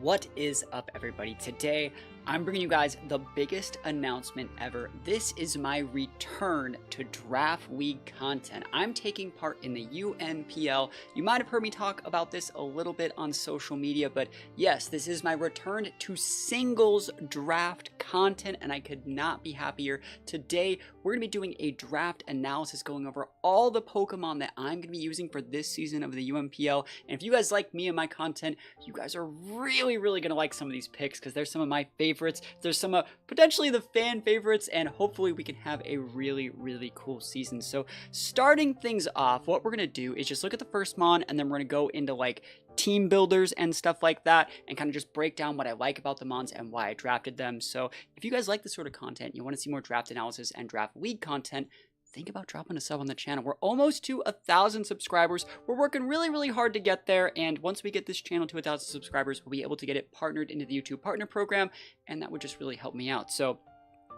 What is up, everybody? Today, I'm bringing you guys the biggest announcement ever. This is my return to Draft League content. I'm taking part in the UNPL. You might have heard me talk about this a little bit on social media, but yes, this is my return to singles draft content, and I could not be happier. Today, we're going to be doing a draft analysis going over all the Pokemon that I'm going to be using for this season of the UNPL. And if you guys like me and my content, you guys are really going to like some of these picks because they're some of my favorites. There's some potentially the fan favorites, and hopefully we can have a really cool season. So starting things off, what we're going to do is just look at the first mon, and then we're going to go into like team builders and stuff like that, and kind of just break down what I like about the mons and why I drafted them. So if you guys like this sort of content, you want to see more draft analysis and draft league content, think about dropping a sub on the channel. We're almost to 1,000 subscribers. We're working really hard to get there, and once we get this channel to 1,000 subscribers, we'll be able to get it partnered into the YouTube partner program, and that would just really help me out. So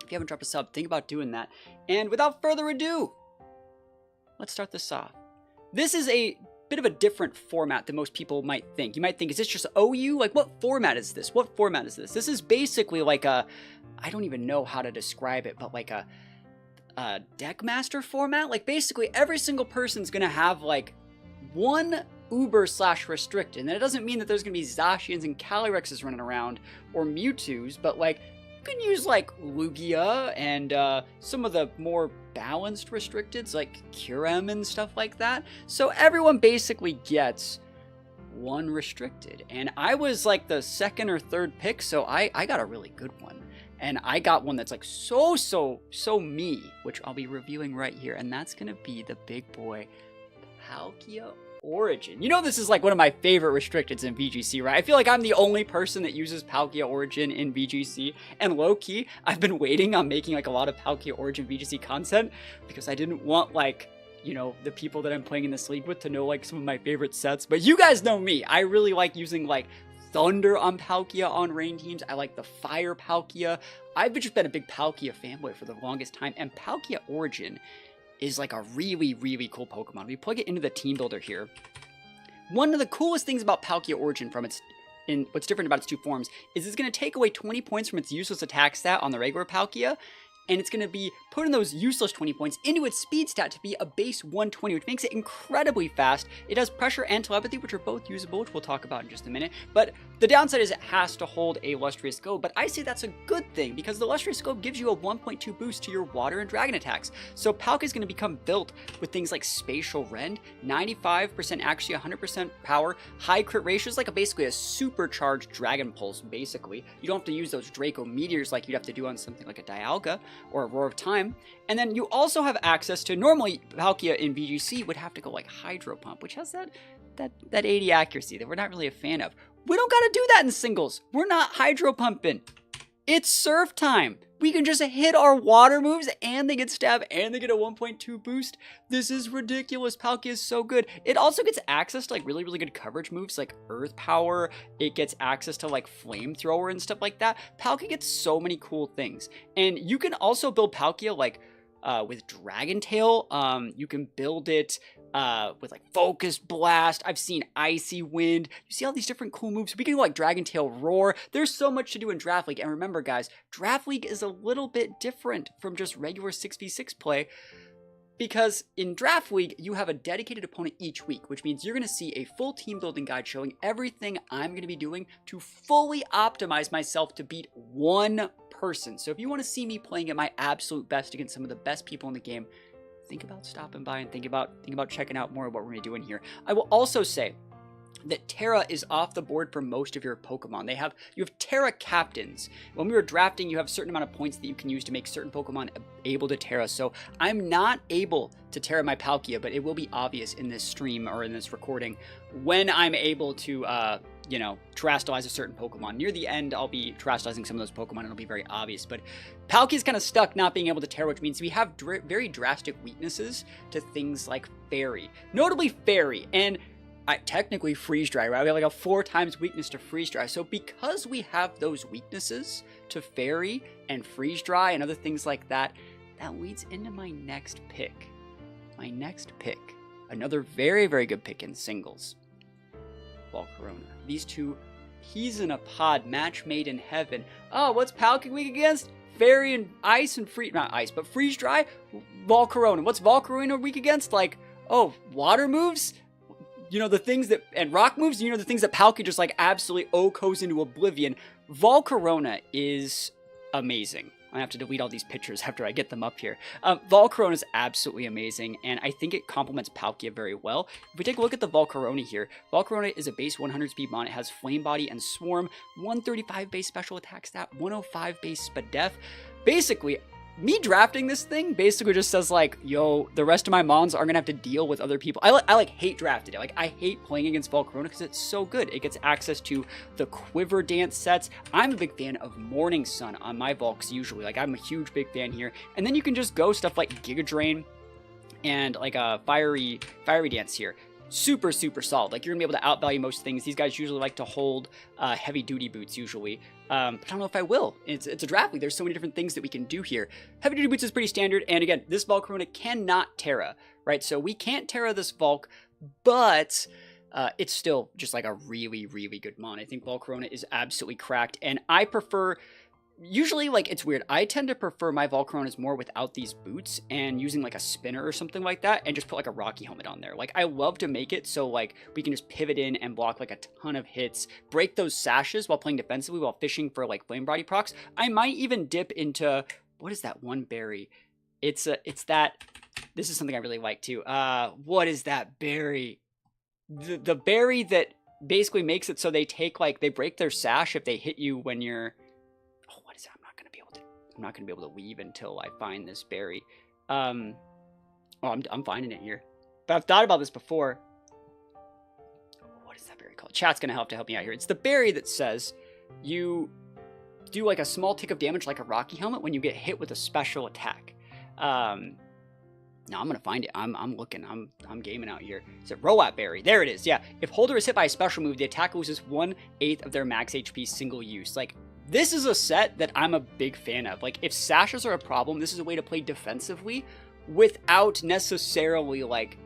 if you haven't dropped a sub, think about doing that. And without further ado, let's start this off. This is a bit of a different format than most people might think. You might think, is this just OU? Like, what format is this? What format is this? This is basically like a, I don't even know how to describe it, but like a deck master format. Like, basically every single person's gonna have like one Uber / restricted, and it doesn't mean that there's gonna be Zacians and Calyrexes running around or Mewtwo's, but like you can use like Lugia and some of the more balanced restricteds like Curem and stuff like that. So everyone basically gets one restricted, and I was like the second or third pick, so I got a really good one. And I got one that's like so me, which I'll be reviewing right here, and that's gonna be the big boy Palkia Origin. You know, this is like one of my favorite restricteds in VGC, right? I feel like I'm the only person that uses Palkia Origin in VGC, and low-key, I've been waiting on making like a lot of Palkia Origin VGC content because I didn't want like, you know, the people that I'm playing in this league with to know like some of my favorite sets. But you guys know me, I really like using like Thunder on Palkia on rain teams. I like the Fire Palkia. I've just been a big Palkia fanboy for the longest time, and Palkia Origin is like a really cool Pokemon. We plug it into the team builder here. One of the coolest things about Palkia Origin what's different about its two forms is it's going to take away 20 points from its useless attack stat on the regular Palkia, and it's going to be putting those useless 20 points into its speed stat to be a base 120, which makes it incredibly fast. It has pressure and telepathy, which are both usable, which we'll talk about in just a minute. But the downside is it has to hold a Lustrous Scope, but I say that's a good thing because the Lustrous Scope gives you a 1.2 boost to your water and dragon attacks. So Palkia is going to become built with things like Spatial Rend, 95% accuracy, 100% power, high crit ratios, like basically a supercharged Dragon Pulse, basically. You don't have to use those Draco Meteors like you'd have to do on something like a Dialga or a Roar of Time. And then you also have access to, normally Palkia in VGC would have to go like Hydro Pump, which has that 80 accuracy that we're not really a fan of. We don't gotta do that in singles. We're not Hydro Pumping. It's Surf time. We can just hit our water moves and they get stab and they get a 1.2 boost. This is ridiculous. Palkia is so good. It also gets access to like really good coverage moves like Earth Power. It gets access to like Flamethrower and stuff like that. Palkia gets so many cool things. And you can also build Palkia like with Dragon Tail. You can build it with like Focus Blast. I've seen Icy Wind. You see all these different cool moves. We can do like Dragon Tail Roar. There's so much to do in Draft League. And remember guys, Draft League is a little bit different from just regular 6v6 play, because in Draft League, you have a dedicated opponent each week, which means you're going to see a full team building guide showing everything I'm going to be doing to fully optimize myself to beat one person. So if you want to see me playing at my absolute best against some of the best people in the game, think about stopping by and think about checking out more of what we're going to be doing here. I will also say that Terra is off the board for most of your Pokemon. You have Terra Captains. When we were drafting, you have a certain amount of points that you can use to make certain Pokemon able to Terra. So I'm not able to Terra my Palkia, but it will be obvious in this stream or in this recording when I'm able to, you know, terrestrialize a certain Pokemon. Near the end, I'll be terrestrializing some of those Pokemon and it'll be very obvious. But Palkia is kind of stuck not being able to Terra, which means we have very drastic weaknesses to things like Fairy. Notably Fairy, and technically Freeze Dry, right? We have like a 4 times weakness to Freeze Dry. So because we have those weaknesses to Fairy and Freeze Dry and other things like that, that leads into my next pick. My next pick, another very good pick in singles, Volcarona. These two Peas in a pod, match made in heaven. Oh, what's Palkia weak against? Fairy and ice and not ice, but freeze dry? Volcarona. What's Volcarona weak against? Like, oh, water moves? You know, the things that, and rock moves, you know, the things that Palkia just like absolutely OHKOs into oblivion. Volcarona is amazing. I have to delete all these pictures after I get them up here. Volcarona is absolutely amazing, and I think it complements Palkia very well. If we take a look at the Volcarona here, Volcarona is a base 100 speed mon. It has Flame Body and Swarm, 135 base special attack stat, 105 base Spadef. Basically, me drafting this thing basically just says like, yo, the rest of my mons are gonna have to deal with other people. I like hate drafted it. Like, I hate playing against Volcarona because it's so good. It gets access to the Quiver Dance sets. I'm a big fan of Morning Sun on my Volks usually. Like, I'm a huge big fan here. And then you can just go stuff like Giga Drain and like a Fiery Dance here. Super, super solid. Like, you're gonna be able to outvalue most things. These guys usually like to hold heavy duty boots usually. But I don't know if I will. It's a draft league. There's so many different things that we can do here. Heavy duty boots is pretty standard. And again, this Volcarona cannot Terra, right? So we can't Terra this Volk, but it's still just like a really, really good mon. I think Volcarona is absolutely cracked. And I prefer, usually, like, it's weird. I tend to prefer my Volcaronas more without these boots and using like a spinner or something like that and just put like a Rocky helmet on there. Like, I love to make it so like we can just pivot in and block like a ton of hits, break those sashes while playing defensively while fishing for like flame body procs. I might even dip into, what is that one berry? It's that, this is something I really like too. What is that berry? The berry that basically makes it so they take like, they break their sash if they hit you when you're, I'm not going to be able to leave until I find this berry. I'm finding it here. But I've thought about this before. What is that berry called? Chat's going to help me out here. It's the berry that says you do like a small tick of damage like a Rocky helmet when you get hit with a special attack. Now I'm going to find it. I'm looking. I'm gaming out here. Is it Roat Berry? There it is. Yeah. If holder is hit by a special move, the attacker loses 1/8 of their max HP single use. Like, this is a set that I'm a big fan of. Like, if sashes are a problem, this is a way to play defensively without necessarily, like,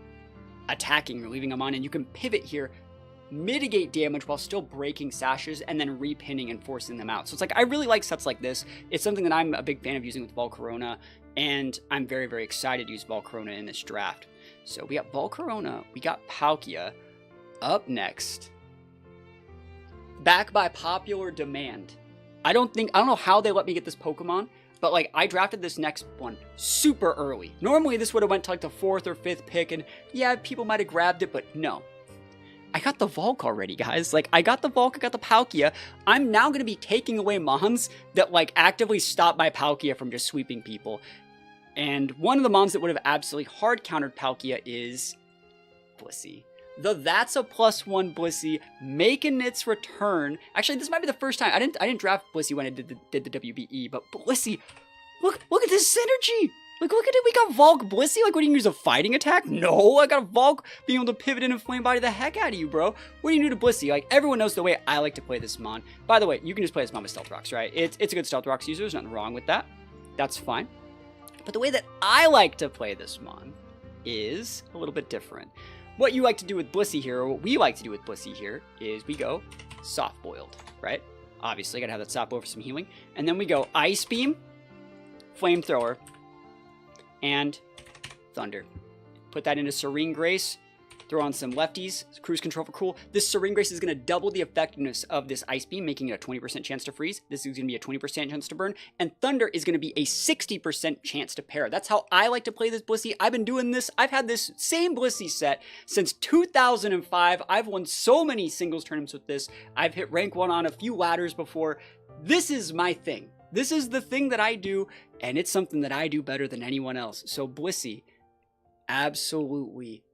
attacking or leaving them on. And you can pivot here, mitigate damage while still breaking sashes, and then repinning and forcing them out. So it's like, I really like sets like this. It's something that I'm a big fan of using with Volcarona, and I'm very, very excited to use Volcarona in this draft. So we got Volcarona, we got Palkia. Up next, back by popular demand. I don't know how they let me get this Pokemon, but like, I drafted this next one super early. Normally this would have went to like the 4th or 5th pick, and yeah, people might have grabbed it, but no. I got the Volk already, guys. Like, I got the Volk, I got the Palkia. I'm now going to be taking away mons that like actively stop my Palkia from just sweeping people. And one of the mons that would have absolutely hard countered Palkia is Blissey. That's a +1 Blissey making its return. Actually, this might be the first time. I didn't draft Blissey when I did the WBE, but Blissey, look at this synergy. Look at it. We got Volk Blissey. Like, what, do you use a fighting attack? No, I got a Volk being able to pivot in and flame body the heck out of you, bro. What do you do to Blissey? Like, everyone knows the way I like to play this mon. By the way, you can just play this mon with Stealth Rocks, right? It's a good Stealth Rocks user. There's nothing wrong with that. That's fine. But the way that I like to play this mon is a little bit different. What you like to do with Blissey here, or what we like to do with Blissey here, is we go Soft Boiled, right? Obviously, gotta have that Soft Boiled for some healing. And then we go Ice Beam, Flamethrower, and Thunder. Put that into Serene Grace, throw on some lefties, Cruise Control for cool. This Serene Grace is going to double the effectiveness of this Ice Beam, making it a 20% chance to freeze. This is going to be a 20% chance to burn. And Thunder is going to be a 60% chance to pair. That's how I like to play this Blissey. I've been doing this. I've had this same Blissey set since 2005. I've won so many singles tournaments with this. I've hit rank 1 on a few ladders before. This is my thing. This is the thing that I do, and it's something that I do better than anyone else. So Blissey, absolutely,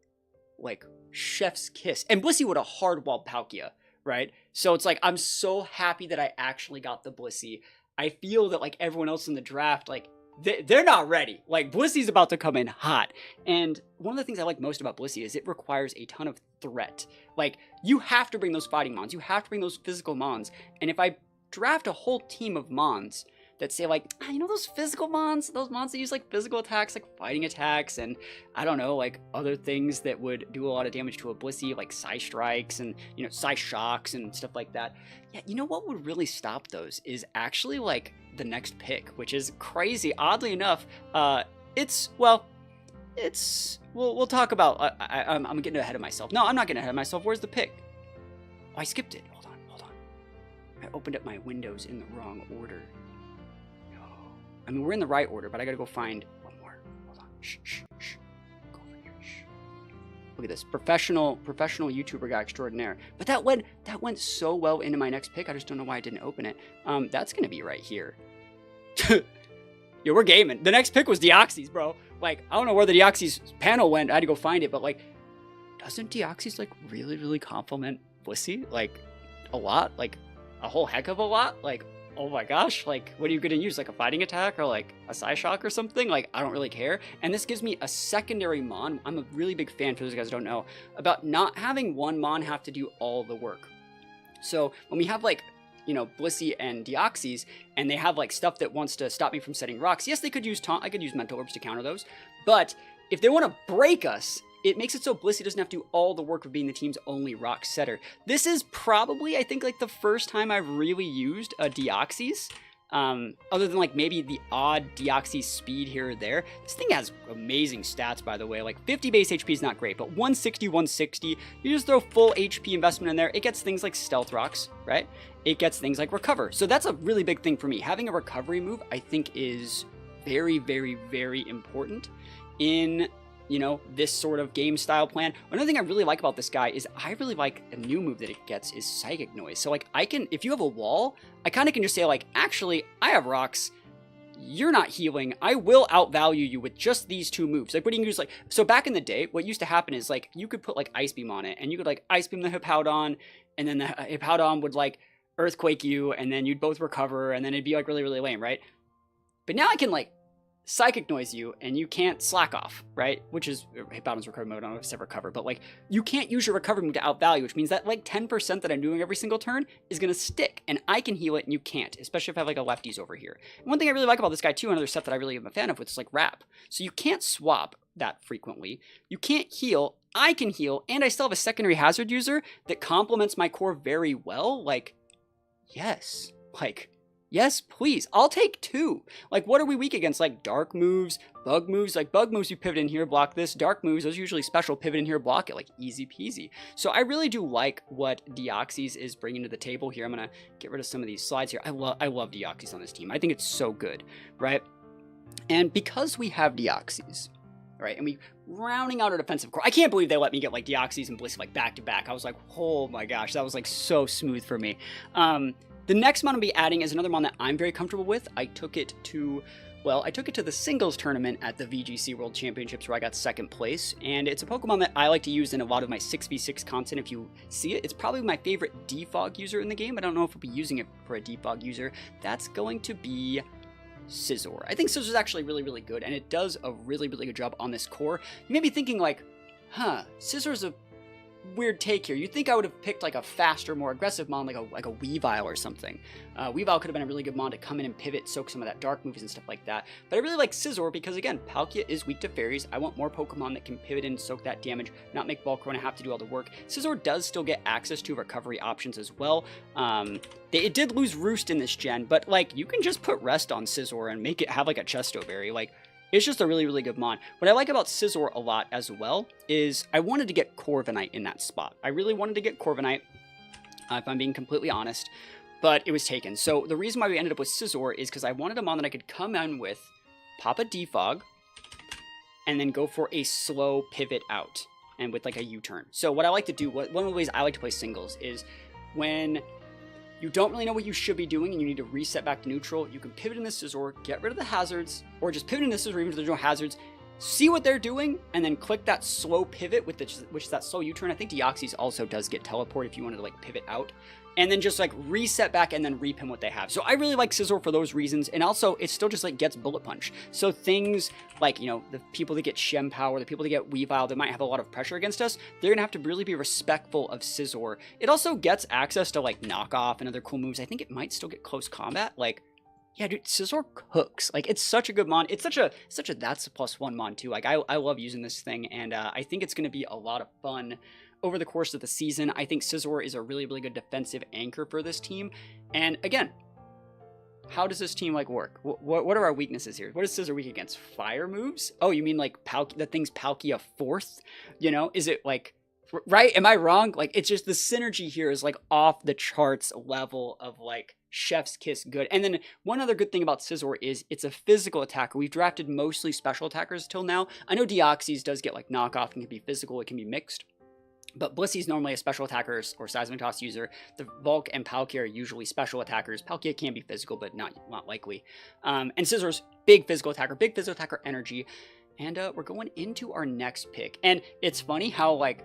like, chef's kiss. And Blissey would have hardwalled Palkia, right? So it's like, I'm so happy that I actually got the Blissey. I feel that, like, everyone else in the draft, like, they're not ready. Like, Blissey's about to come in hot. And one of the things I like most about Blissey is it requires a ton of threat. Like, you have to bring those fighting mons. You have to bring those physical mons. And if I draft a whole team of mons that say like, you know, those physical mons, those mons that use like physical attacks, like fighting attacks, and I don't know, like other things that would do a lot of damage to a Blissey, like Psy Strikes and, you know, Psy Shocks and stuff like that. Yeah, you know what would really stop those is actually like the next pick, which is crazy. Oddly enough, we'll talk about, I'm getting ahead of myself. No, I'm not getting ahead of myself. Where's the pick? Oh, I skipped it. Hold on. I opened up my windows in the wrong order. No. I mean, we're in the right order, but I gotta go find one more. Hold on. Shh. Go over here. Shh. Look at this. Professional YouTuber guy extraordinaire. But that went so well into my next pick. I just don't know why I didn't open it. That's gonna be right here. Yo, we're gaming. The next pick was Deoxys, bro. Like, I don't know where the Deoxys panel went. I had to go find it, but like, doesn't Deoxys like really complement Blissey? Like, a lot? Like, a whole heck of a lot? Like, oh my gosh, like, what are you gonna use? Like a fighting attack or like a Psy Shock or something? Like, I don't really care. And this gives me a secondary mon. I'm a really big fan, for those guys who don't know, about not having one mon have to do all the work. So when we have like, you know, Blissey and Deoxys, and they have like stuff that wants to stop me from setting rocks, yes, they could use taunt. I could use mental orbs to counter those. But if they want to break us, it makes it so Blissey doesn't have to do all the work of being the team's only rock setter. This is probably, I think, like the first time I've really used a Deoxys. Other than like maybe the odd Deoxys speed here or there. This thing has amazing stats, by the way. Like 50 base HP is not great, but 160, you just throw full HP investment in there. It gets things like Stealth Rocks, right? It gets things like Recover. So that's a really big thing for me. Having a recovery move, I think, is very important in, you know, this sort of game style plan. Another thing I really like about this guy is I really like a new move that it gets is Psychic Noise. So like I can, if you have a wall, I kind of can just say like, actually, I have rocks, you're not healing, I will outvalue you with just these two moves. Like what you can use, like, so back in the day, what used to happen is like, you could put like Ice Beam on it, and you could like Ice Beam the Hippowdon, and then the Hippowdon would like Earthquake you, and then you'd both recover, and then it'd be like really lame, right? But now I can like Psychic Noise you, and you can't slack off, right? Which is Hippowdon's recovery mode. I don't know if it's ever recover, but like you can't use your recovery move to outvalue, which means that like 10% that I'm doing every single turn is gonna stick, and I can heal it and you can't, especially if I have like a lefties over here. And one thing I really like about this guy too, another set that I really am a fan of, with is like Wrap. So you can't swap that frequently. You can't heal. I can heal, and I still have a secondary hazard user that complements my core very well. Like, yes, like. Yes, please. I'll take two. Like, what are we weak against? Like, dark moves, bug moves. Like, bug moves, you pivot in here, block this. Dark moves, those are usually special. Pivot in here, block it. Like, easy peasy. So I really do like what Deoxys is bringing to the table here. I'm going to get rid of some of these slides here. I love Deoxys on this team. I think it's so good, right? And because we have Deoxys, right, and we rounding out our defensive core. I can't believe they let me get like Deoxys and Blissey like back to back. I was like, oh my gosh, that was like so smooth for me. The next mon I'll be adding is another mon that I'm very comfortable with. I took it to the singles tournament at the VGC World Championships where I got second place, and it's a Pokemon that I like to use in a lot of my 6v6 content. If you see it, it's probably my favorite defog user in the game. I don't know if I'll be using it for a defog user. That's going to be Scizor. I think Scizor's actually really good, and it does a really good job on this core. You may be thinking like, Scizor's a weird take here. You'd think I would have picked like a faster, more aggressive mon, like a Weavile or something. Weavile could have been a really good mon to come in and pivot, soak some of that dark moves and stuff like that. But I really like Scizor because, again, Palkia is weak to fairies. I want more Pokemon that can pivot and soak that damage, not make Volcarona have to do all the work. Scizor does still get access to recovery options as well. It did lose Roost in this gen, but like you can just put Rest on Scizor and make it have like a Chesto Berry. Like, it's just a really good mon. What I like about Scizor a lot as well is I wanted to get Corviknight in that spot. I really wanted to get Corviknight, if I'm being completely honest, but it was taken. So the reason why we ended up with Scizor is because I wanted a mon that I could come in with, pop a Defog, and then go for a slow pivot out, and with like a U-turn. So what I like to do, one of the ways I like to play singles is when you don't really know what you should be doing and you need to reset back to neutral, you can pivot in the Scizor, get rid of the hazards, or just pivot in the Scizor even if there's no hazards, see what they're doing, and then click that slow pivot, which is that slow U-turn. I think Deoxys also does get teleport if you wanted to like pivot out, and then just like reset back and then repin what they have. So I really like Scizor for those reasons, and also it still just like gets Bullet Punch. So things like, you know, the people that get Shem Power, the people that get Weavile that might have a lot of pressure against us, they're gonna have to really be respectful of Scizor. It also gets access to like Knockoff and other cool moves. I think it might still get Close Combat. Like, Yeah, dude, Scizor cooks. Like, it's such a good mon. It's such a that's a +1 mon too. Like, I love using this thing, and I think it's gonna be a lot of fun over the course of the season. I think Scizor is a really, really good defensive anchor for this team. And again, how does this team like work? What are our weaknesses here? What is Scizor weak against? Fire moves? Oh, you mean like the thing's Palkia fourth? You know, is it like, right? Am I wrong? Like, it's just the synergy here is like off the charts level of like chef's kiss good. And then one other good thing about Scizor is it's a physical attacker. We've drafted mostly special attackers till now. I know Deoxys does get like knockoff and can be physical. It can be mixed. But Blissey's normally a special attacker or Seismic Toss user. The Volk and Palkia are usually special attackers. Palkia can be physical, but not likely. And Scizor's big physical attacker energy. And we're going into our next pick. And it's funny how, like,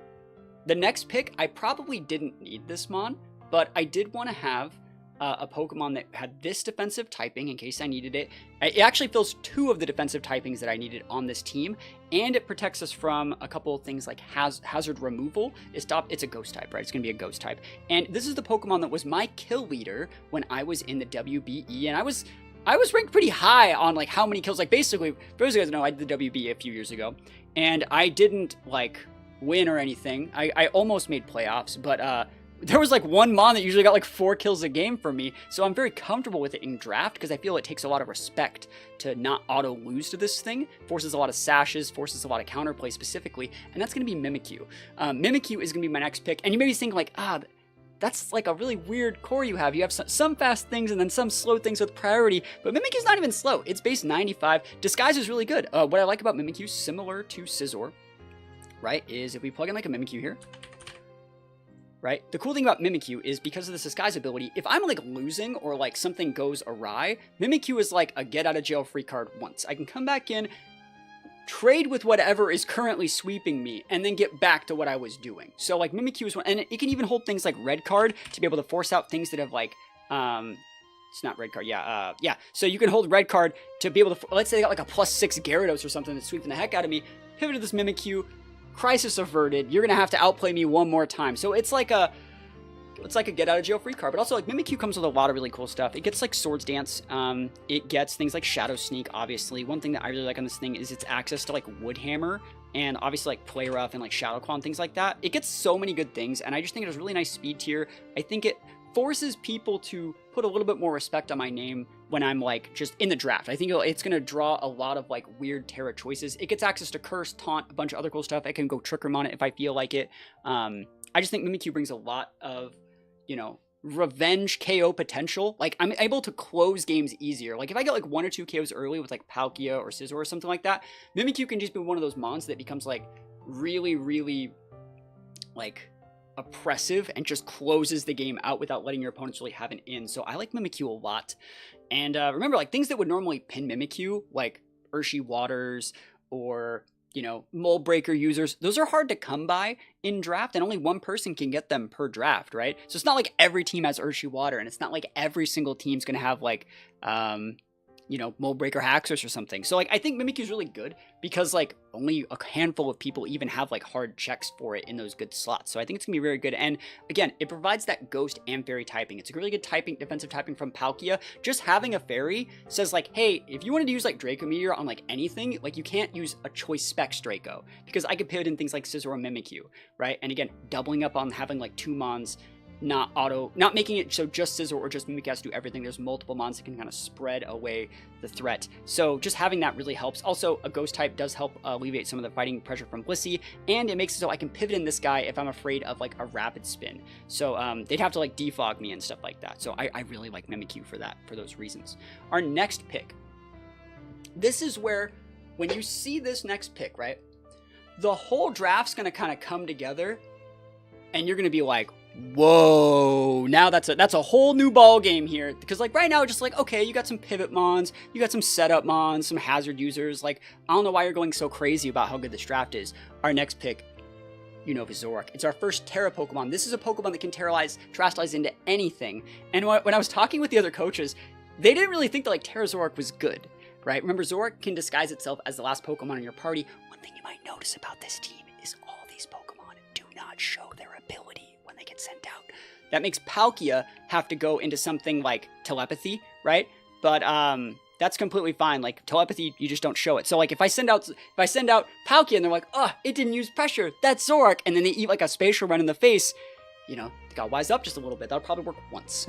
the next pick, I probably didn't need this mon, but I did want to have a Pokemon that had this defensive typing in case I needed it. It actually fills 2 of the defensive typings that I needed on this team, and it protects us from a couple of things like hazard removal. It's a ghost type, right? It's going to be a ghost type. And this is the Pokemon that was my kill leader when I was in the WBE, and I was ranked pretty high on like how many kills. Like, basically, for those of you guys know, I did the WBE a few years ago, and I didn't like win or anything. I almost made playoffs, but there was like one mon that usually got like 4 kills a game for me, so I'm very comfortable with it in draft because I feel it takes a lot of respect to not auto lose to this thing. Forces a lot of sashes, forces a lot of counterplay specifically, and that's going to be Mimikyu. Mimikyu is going to be my next pick, and you may be thinking like, that's like a really weird core you have. You have some fast things and then some slow things with priority, but Mimikyu's not even slow. It's base 95. Disguise is really good. What I like about Mimikyu, similar to Scizor, right, is if we plug in like a Mimikyu here, right? The cool thing about Mimikyu is because of this disguise ability, if I'm like losing or like something goes awry, Mimikyu is like a get out of jail free card once. I can come back in, trade with whatever is currently sweeping me, and then get back to what I was doing. So like Mimikyu is one, and it can even hold things like red card to be able to force out things that have like, it's not red card, yeah. So you can hold red card to be able to, let's say they got like a +6 Gyarados or something that's sweeping the heck out of me, pivot to this Mimikyu, crisis averted, you're gonna have to outplay me one more time. So it's like a get out of jail free card, but also like Mimikyu comes with a lot of really cool stuff. It gets like Swords Dance, it gets things like Shadow Sneak, obviously. One thing that I really like on this thing is its access to like Wood Hammer, and obviously like Play Rough and like Shadow Claw and things like that. It gets so many good things, and I just think it has really nice speed tier. I think it forces people to put a little bit more respect on my name when I'm like just in the draft. I think it's going to draw a lot of like weird Terra choices. It gets access to Curse, Taunt, a bunch of other cool stuff. I can go Trick Room on it if I feel like it. I just think Mimikyu brings a lot of, you know, revenge KO potential. Like, I'm able to close games easier. Like, if I get like 1 or 2 KOs early with like Palkia or Scizor or something like that, Mimikyu can just be one of those mons that becomes like really, really like oppressive and just closes the game out without letting your opponents really have an in. So I like Mimikyu a lot. And remember, like, things that would normally pin Mimikyu, like Urshi Waters or, you know, Mold Breaker users, those are hard to come by in draft, and only one person can get them per draft, right? So it's not like every team has Urshi Water, and it's not like every single team's gonna have like you know, Mold Breaker Haxorus or something. So like, I think Mimikyu is really good because like only a handful of people even have like hard checks for it in those good slots. So I think it's gonna be very good. And again, it provides that ghost and fairy typing. It's a really good typing, defensive typing from Palkia. Just having a fairy says like, hey, if you wanted to use like Draco Meteor on like anything, like you can't use a choice specs Draco because I could pivot in things like Scizor or Mimikyu, right? And again, doubling up on having like 2 mons, not making it so just Scizor or just Mimikyu has to do everything. There's multiple mons that can kind of spread away the threat. So just having that really helps. Also, a ghost type does help alleviate some of the fighting pressure from Blissey, and it makes it so I can pivot in this guy if I'm afraid of like a rapid spin. So they'd have to like defog me and stuff like that. So I really like Mimikyu for that, for those reasons. Our next pick. This is where, when you see this next pick, right, the whole draft's going to kind of come together, and you're going to be like, whoa, now that's a whole new ball game here. Because like right now, just like, okay, you got some pivot mons, you got some setup mons, some hazard users. Like, I don't know why you're going so crazy about how good this draft is. Our next pick, you know, is Zoroark. It's our first Terra Pokemon. This is a Pokemon that can Terrastallize into anything. And when I was talking with the other coaches, they didn't really think that like Terra Zoroark was good, right? Remember, Zoroark can disguise itself as the last Pokemon in your party. One thing you might notice about this team is all these Pokemon do not show their ability when they get sent out. That makes Palkia have to go into something like telepathy, right? but that's completely fine. Like telepathy, you just don't show it. So like if I send out Palkia and they're like, oh, it didn't use pressure, that's Zoroark, and then they eat like a spatial run in the face, you know, they got wised up just a little bit. That'll probably work once.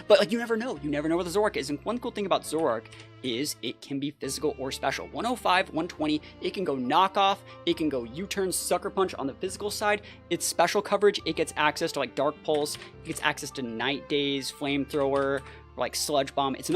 But like you never know. You never know where the Zoroark is. And one cool thing about Zoroark is it can be physical or special. 105, 120, it can go knockoff, it can go U-turn, sucker punch on the physical side. It's special coverage. It gets access to like Dark Pulse, it gets access to Night Daze, Flamethrower, like Sludge Bomb. It's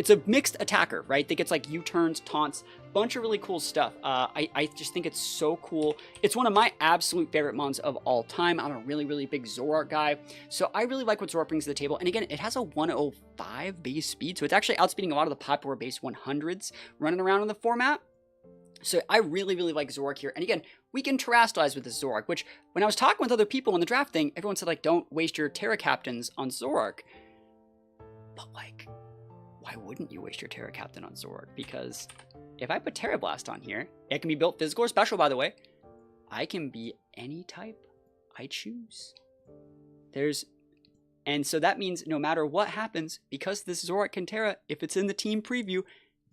a mixed attacker, right? That gets like U-turns, taunts, bunch of really cool stuff. I just think it's so cool. It's one of my absolute favorite mons of all time. I'm a really, really big Zoroark guy. So I really like what Zoroark brings to the table. And again, it has a 105 base speed. So it's actually outspeeding a lot of the popular base 100s running around in the format. So I really, really like Zoroark here. And again, we can terrestrialize with this Zoroark, which when I was talking with other people in the draft thing, everyone said like, don't waste your Terra Captains on Zoroark. But like, why wouldn't you waste your Terra Captain on Zoroark? Because if I put Terra Blast on here, it can be built physical or special, by the way. I can be any type I choose. And so that means no matter what happens, because this Zoroark can Terra, if it's in the team preview,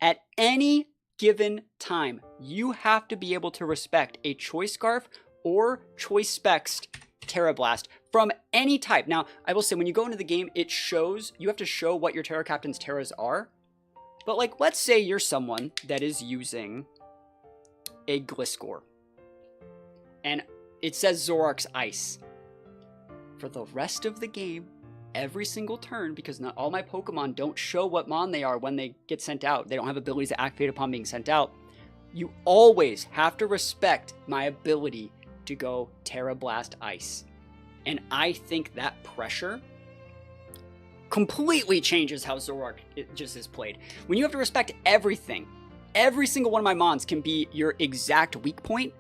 at any given time, you have to be able to respect a Choice Scarf or Choice Specs Terra Blast from any type. Now, I will say, when you go into the game, it shows, you have to show what your Terra Captain's Terras are. But like, let's say you're someone that is using a Gliscor, and it says Zoroark's Ice. For the rest of the game, every single turn, because not all my Pokemon don't show what mon they are when they get sent out, they don't have abilities to activate upon being sent out, you always have to respect my ability to go Terra Blast Ice. And I think that pressure completely changes how Zoroark just is played. When you have to respect everything, every single one of my mons can be your exact weak point,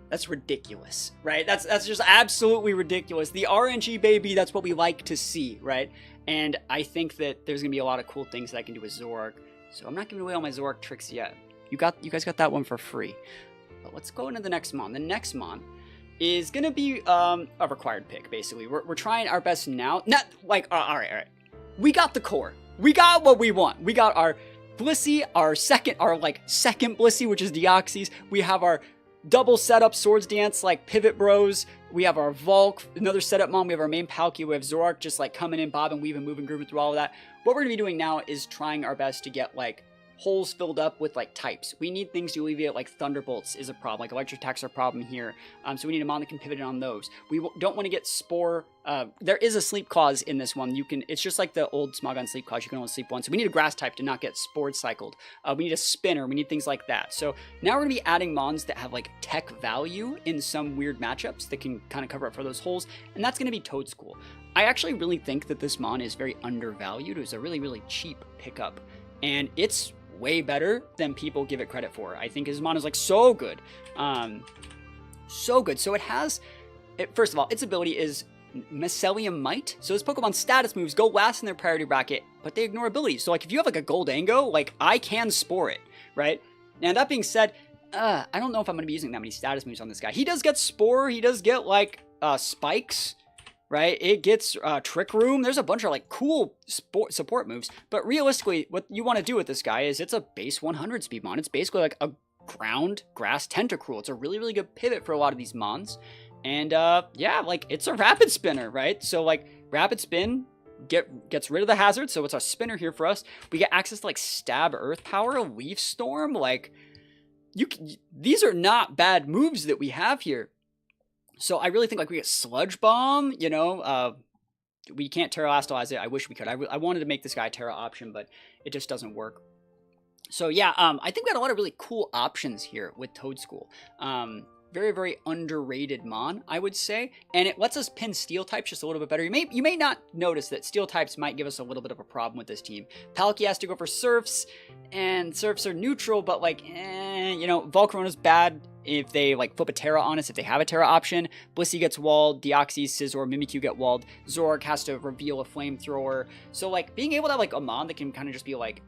that's ridiculous, right? That's just absolutely ridiculous. The RNG, baby, that's what we like to see, right? And I think that there's going to be a lot of cool things that I can do with Zoroark. So I'm not giving away all my Zoroark tricks yet. You guys got that one for free. But let's go into the next mon. The next mon is going to be a required pick, basically. We're trying our best now. Not like, all right. We got the core. We got what we want. We got our Blissey, our second Blissey, which is Deoxys. We have our double setup Swords Dance, like Pivot Bros. We have our Volk, another setup mon. We have our main Palkia. We have Zoroark just like coming in, bobbing, weaving, moving, grooving through all of that. What we're going to be doing now is trying our best to get like holes filled up with like types. We need things to alleviate, like Thunderbolts is a problem, like Electric Attacks are a problem here. So we need a mon that can pivot on those. We don't want to get Spore. There is a sleep clause in this one. It's just like the old Smogon sleep clause. You can only sleep once. So we need a grass type to not get Spored cycled. We need a spinner. We need things like that. So now we're going to be adding mons that have like tech value in some weird matchups that can kind of cover up for those holes. And that's going to be Toad School. I actually really think that this mon is very undervalued. It was a really, really cheap pickup. And it's way better than people give it credit for. I think his mon is like so good. So good. So it has, first of all, its ability is Mycelium Might. So this Pokemon's status moves go last in their priority bracket, but they ignore abilities. So like if you have like a Goldango, like I can Spore it, right? Now that being said, I don't know if I'm going to be using that many status moves on this guy. He does get Spore. He does get like Spikes, right? It gets Trick Room. There's a bunch of like cool support moves. But realistically, what you want to do with this guy is it's a base 100 speed mon. It's basically like a ground grass Tentacruel. It's a really, really good pivot for a lot of these mons. And yeah, like it's a rapid spinner, right? So like rapid spin gets rid of the hazard. So it's a spinner here for us. We get access to like Stab Earth Power, Leaf Storm. Like these are not bad moves that we have here. So I really think like we get Sludge Bomb, you know, we can't Terrastalize it. I wish we could. I wanted to make this guy a Terra option, but it just doesn't work. So yeah, I think we got a lot of really cool options here with Toad School. Very, very underrated mon, I would say. And it lets us pin steel types just a little bit better. You may not notice that steel types might give us a little bit of a problem with this team. Palkia has to go for Surfs, and Surfs are neutral, but like, you know, Volcarona's bad if they like flip a Terra on us, if they have a Terra option. Blissey gets walled, Deoxys, Scizor, Mimikyu get walled. Zoroark has to reveal a Flamethrower. So like being able to have like a mon that can kind of just be like,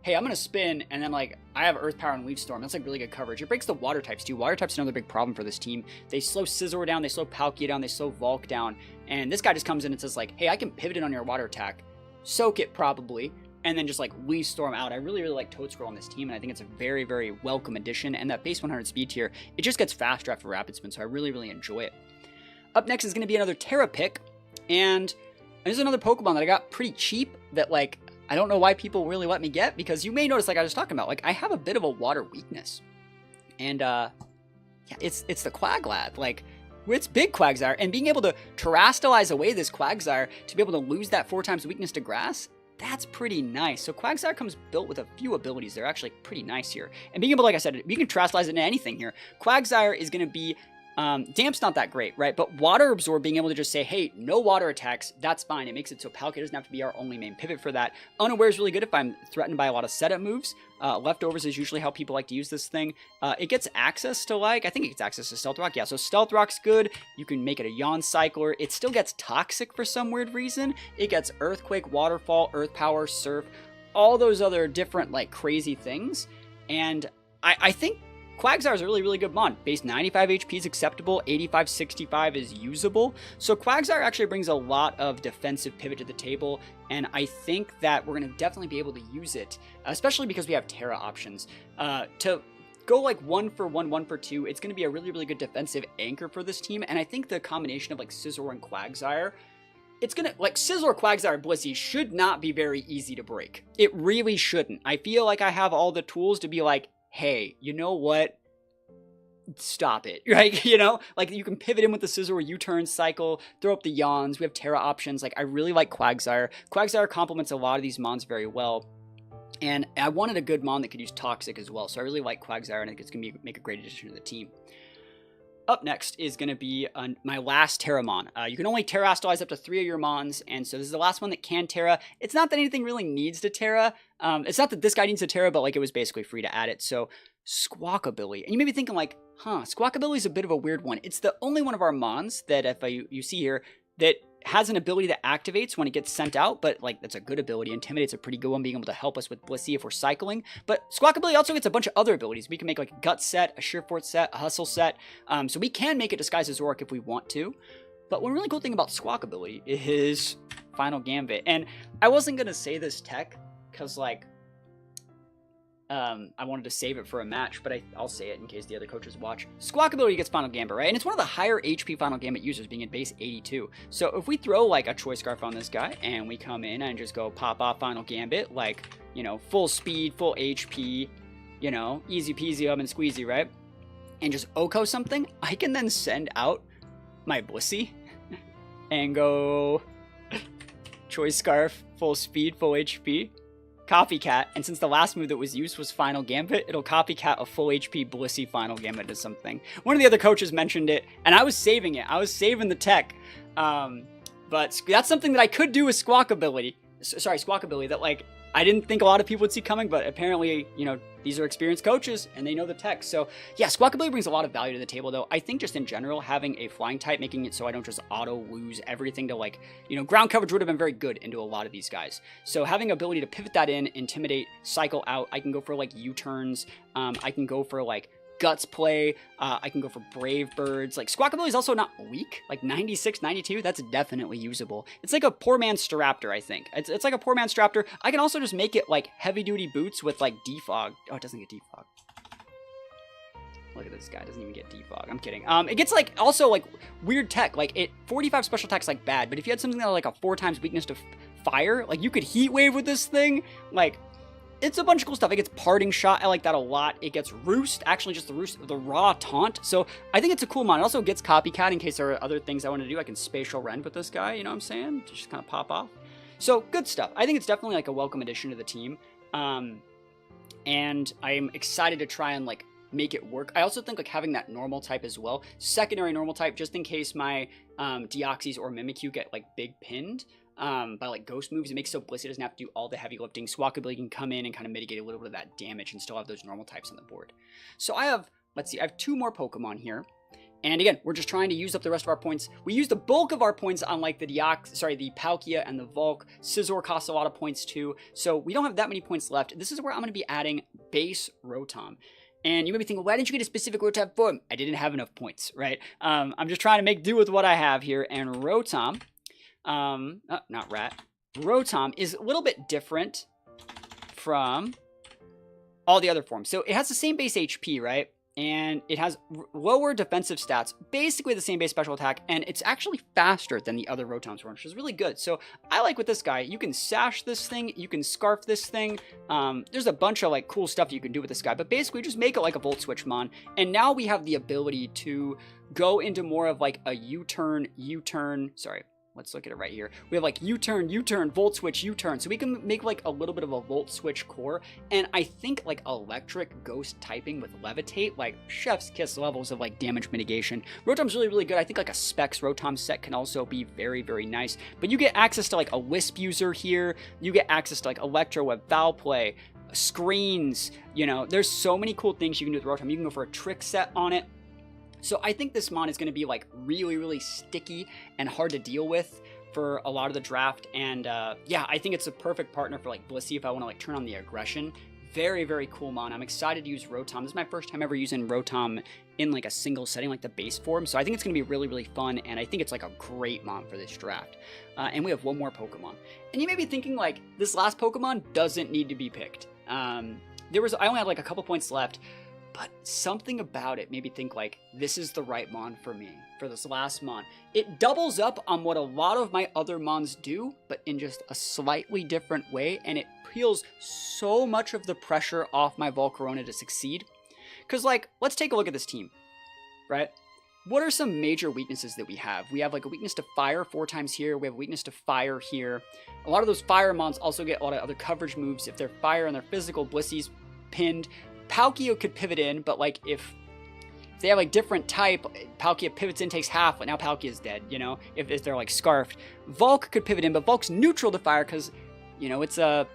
hey, I'm going to spin, and then, like, I have Earth Power and Leaf Storm. That's, like, really good coverage. It breaks the Water types, too. Water types are another big problem for this team. They slow Scizor down, they slow Palkia down, they slow Volk down, and this guy just comes in and says, like, hey, I can pivot it on your Water attack. Soak it, probably, and then just like we storm out. I really like Toad Scroll on this team, and I think it's a very, very welcome addition. And that base 100 speed tier, it just gets faster after Rapid Spin, so I really enjoy it. Up next is going to be another Terra pick, and there's another Pokemon that I got pretty cheap that like I don't know why people really let me get, because you may notice, like I was talking about, like I have a bit of a water weakness, and yeah, it's the Quaglad. Like, it's big Quagsire, and being able to terrestrialize away this Quagsire to be able to lose that 4 times weakness to grass, that's pretty nice. So Quagsire comes built with a few abilities. They're actually pretty nice here. And being able, like I said, you can terrestrialize it into anything here. Quagsire is going to be, Damp's not that great, right? But Water Absorb, being able to just say, hey, no water attacks, that's fine. It makes it so Palkia doesn't have to be our only main pivot for that. Unaware is really good if I'm threatened by a lot of setup moves. Leftovers is usually how people like to use this thing. It gets access to, like, I think it gets access to Stealth Rock. Yeah, so Stealth Rock's good. You can make it a Yawn Cycler. It still gets Toxic for some weird reason. It gets Earthquake, Waterfall, Earth Power, Surf, all those other different, like, crazy things. And I think Quagsire is a really good mon. Base 95 HP is acceptable, 85-65 is usable. So Quagsire actually brings a lot of defensive pivot to the table, and I think that we're going to definitely be able to use it, especially because we have Terra options. To go like 1 for 1, 1 for 2, it's going to be a really good defensive anchor for this team, and I think the combination of like Scizor and Quagsire, it's gonna, like, Scizor, Quagsire, Blissey should not be very easy to break. It really shouldn't. I feel like I have all the tools to be like, hey, you know what? Stop it, right? You know, like you can pivot in with the Scizor U-turn cycle, throw up the Yawns. We have Terra options. Like, I really like Quagsire. Quagsire complements a lot of these mons very well. And I wanted a good mon that could use Toxic as well. So I really like Quagsire, and I think it's going to make a great addition to the team. Up next is going to be my last Terramon. You can only Terrestrialize up to 3 of your Mons, and so this is the last one that can Terra. It's not that anything really needs to Terra. It's not that this guy needs to Terra, but like it was basically free to add it. So Squawkabilly. And you may be thinking like, Squawkabilly is a bit of a weird one. It's the only one of our Mons that, if you see here, that has an ability that activates when it gets sent out, but like that's a good ability. Intimidate's a pretty good one, being able to help us with Blissey if we're cycling. But Squawkabilly also gets a bunch of other abilities. We can make like a Gut set, a Sure Fort set, a Hustle set. So we can make it Disguise as Zoroark if we want to. But one really cool thing about Squawkabilly is Final Gambit. And I wasn't going to say this tech because like, I wanted to save it for a match, but I'll say it in case the other coaches watch. Squawkabilly gets Final Gambit, right? And it's one of the higher HP Final Gambit users, being in base 82. So if we throw like a Choice Scarf on this guy, and we come in and just go pop off Final Gambit, like, you know, full speed, full HP, you know, easy peasy lemon squeezy, right? And just Oko something, I can then send out my Blissey and go Choice Scarf, full speed, full HP. Copycat, and since the last move that was used was Final Gambit, it'll copycat a full HP Blissey Final Gambit to something. One of the other coaches mentioned it, and I was saving it. I was saving the tech. But that's something that I could do with Squawkabilly. Squawkabilly, that like I didn't think a lot of people would see coming, but apparently, you know, these are experienced coaches and they know the tech. So yeah, Squawkabilly brings a lot of value to the table, though. I think just in general, having a flying type, making it so I don't just auto lose everything to, like, you know, ground coverage would have been very good into a lot of these guys. So having ability to pivot that in, intimidate, cycle out, I can go for like U-turns. I can go for like Guts play. I can go for Brave Birds. Like, Squawkabilly is also not weak. Like 96, 92, that's definitely usable. It's like a poor man's Staraptor, I think. It's like a poor man's Staraptor. I can also just make it like heavy duty boots with like defog. Oh, it doesn't get defog. Look at this guy, doesn't even get defog. I'm kidding. It gets like also like weird tech. Like 45 special attack's like bad, but if you had something that had like a 4 times weakness to fire, like you could Heat Wave with this thing. Like, it's a bunch of cool stuff. It gets Parting Shot. I like that a lot. It gets Roost. Actually, just the Roost, the raw Taunt. So I think it's a cool mon. It also gets Copycat in case there are other things I want to do. I can Spatial Rend with this guy. You know what I'm saying? Just kind of pop off. So good stuff. I think it's definitely like a welcome addition to the team. And I'm excited to try and like make it work. I also think like having that normal type as well, secondary normal type, just in case my Deoxys or Mimikyu get like big pinned by like ghost moves. It makes so Blissey doesn't have to do all the heavy lifting. Squawkabilly can come in and kind of mitigate a little bit of that damage and still have those normal types on the board. So I have, let's see, I have 2 more Pokemon here. And again, we're just trying to use up the rest of our points. We use the bulk of our points on like the the Palkia and the Volk. Scizor costs a lot of points too. So we don't have that many points left. This is where I'm going to be adding base Rotom. And you may be thinking, why didn't you get a specific Rotom form? I didn't have enough points, right? I'm just trying to make do with what I have here. And Rotom, not Rat, Rotom is a little bit different from all the other forms. So it has the same base HP, right? And it has lower defensive stats, basically the same base special attack, and it's actually faster than the other Rotom's form, which is really good. So I like with this guy, you can sash this thing, you can scarf this thing. There's a bunch of like cool stuff you can do with this guy, but basically just make it like a Volt Switch Mon. And now we have the ability to go into more of like a U-turn, sorry. Let's look at it right here. We have like U-turn, Volt Switch, U-turn. So we can make like a little bit of a Volt Switch core. And I think like electric ghost typing with Levitate, like chef's kiss levels of like damage mitigation. Rotom's really, really good. I think like a Specs Rotom set can also be very, very nice. But you get access to like a Wisp user here. You get access to like Electro Web, Foul Play, screens. You know, there's so many cool things you can do with Rotom. You can go for a trick set on it. So I think this mon is going to be like really, really sticky and hard to deal with for a lot of the draft. And yeah, I think it's a perfect partner for like Blissey if I want to like turn on the aggression. Very, very cool mon. I'm excited to use Rotom. This is my first time ever using Rotom in like a single setting like the base form. So I think it's going to be really, really fun. And I think it's like a great mon for this draft. And we have one more Pokemon. And you may be thinking like this last Pokemon doesn't need to be picked. I only had like a couple points left. But something about it made me think like, this is the right mon for me, for this last mon. It doubles up on what a lot of my other mons do, but in just a slightly different way, and it peels so much of the pressure off my Volcarona to succeed. Because like, let's take a look at this team, right? What are some major weaknesses that we have? We have like a weakness to fire 4 times here. We have a weakness to fire here. A lot of those fire mons also get a lot of other coverage moves. If they're fire and they're physical, Blissey's pinned. Palkia could pivot in, but like if they have like different type, Palkia pivots in, takes half, but now Palkia is dead, you know, if they're like scarfed. Volk could pivot in, but Volk's neutral to fire because, you know, it's a,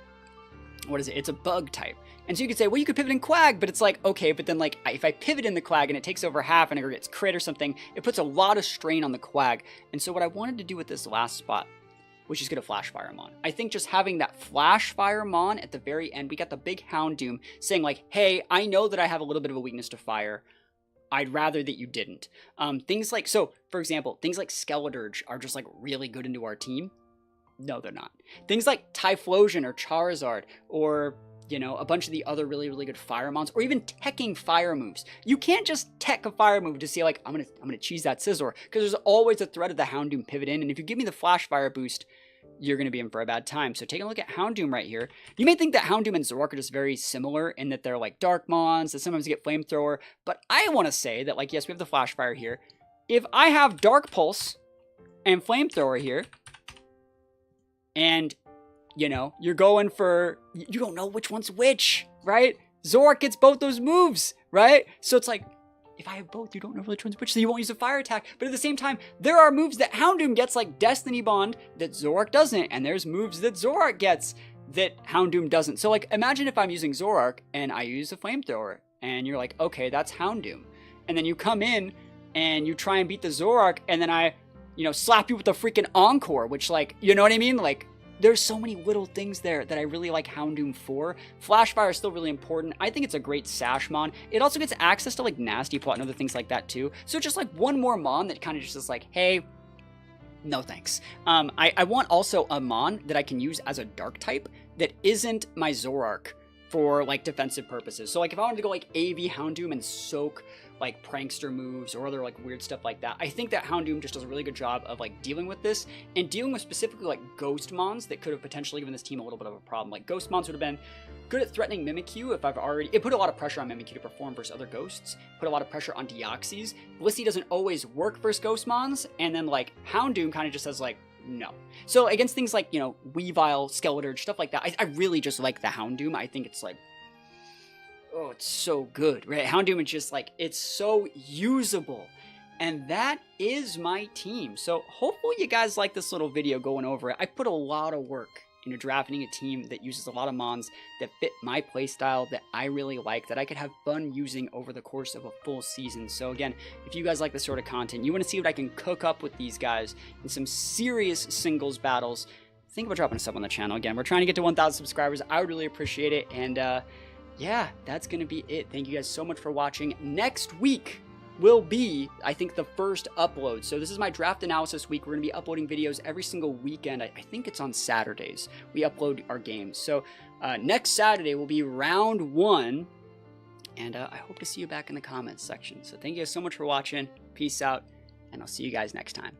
what is it? It's a bug type. And so you could say, well, you could pivot in Quag, but it's like, okay, but then like if I pivot in the Quag and it takes over half and it gets crit or something, it puts a lot of strain on the Quag. And so what I wanted to do with this last spot, which is get a Flash Fire Mon. I think just having that Flash Fire Mon at the very end, we got the big Houndoom saying like, hey, I know that I have a little bit of a weakness to fire. I'd rather that you didn't. Things like, so for example, things like Skeledirge are just like really good into our team. No, they're not. Things like Typhlosion or Charizard or, you know, a bunch of the other really, really good fire mons, or even teching fire moves. You can't just tech a fire move to say like, I'm gonna cheese that Scizor, because there's always a threat of the Houndoom pivot in, and if you give me the Flash Fire boost, you're going to be in for a bad time. So taking a look at Houndoom right here, you may think that Houndoom and Zoroark are just very similar in that they're like dark mons, that sometimes you get Flamethrower, but I want to say that like, yes, we have the Flash Fire here. If I have Dark Pulse and Flamethrower here, and you know, you're going for, you don't know which one's which, right? Zoroark gets both those moves, right? So it's like, if I have both, you don't know which one's which, so you won't use a fire attack. But at the same time, there are moves that Houndoom gets, like Destiny Bond, that Zoroark doesn't. And there's moves that Zoroark gets that Houndoom doesn't. So like, imagine if I'm using Zoroark and I use a Flamethrower. And you're like, okay, that's Houndoom. And then you come in and you try and beat the Zoroark. And then I, you know, slap you with the freaking Encore, which like, you know what I mean? Like, there's so many little things there that I really like Houndoom for. Flash Fire is still really important. I think it's a great Sash Mon. It also gets access to like Nasty Plot and other things like that too. So just like one more Mon that kind of just is like, hey, no thanks. I want also a Mon that I can use as a Dark type that isn't my Zoroark for like defensive purposes. So like if I wanted to go like AV Houndoom and soak like prankster moves or other like weird stuff like that, I think that Houndoom just does a really good job of like dealing with this and dealing with specifically like ghost mons that could have potentially given this team a little bit of a problem. Like ghost mons would have been good at threatening Mimikyu if I've already, it put a lot of pressure on Mimikyu to perform versus other ghosts, put a lot of pressure on Deoxys. Blissey doesn't always work versus ghost mons, and then like Houndoom kind of just says like, no. So against things like, you know, Weavile, Skeledirge, stuff like that, I really just like the Houndoom. I think it's like, oh, it's so good, right? Houndoom is just like, it's so usable. And that is my team. So hopefully you guys like this little video going over it. I put a lot of work into drafting a team that uses a lot of mons that fit my playstyle, that I really like, that I could have fun using over the course of a full season. So again, if you guys like this sort of content, you want to see what I can cook up with these guys in some serious singles battles, think about dropping a sub on the channel. Again, we're trying to get to 1,000 subscribers. I would really appreciate it. And yeah, that's going to be it. Thank you guys so much for watching. Next week will be, I think, the first upload. So this is my draft analysis week. We're going to be uploading videos every single weekend. I think it's on Saturdays. We upload our games. So Next Saturday will be round 1, and I hope to see you back in the comments section. So thank you guys so much for watching. Peace out, and I'll see you guys next time.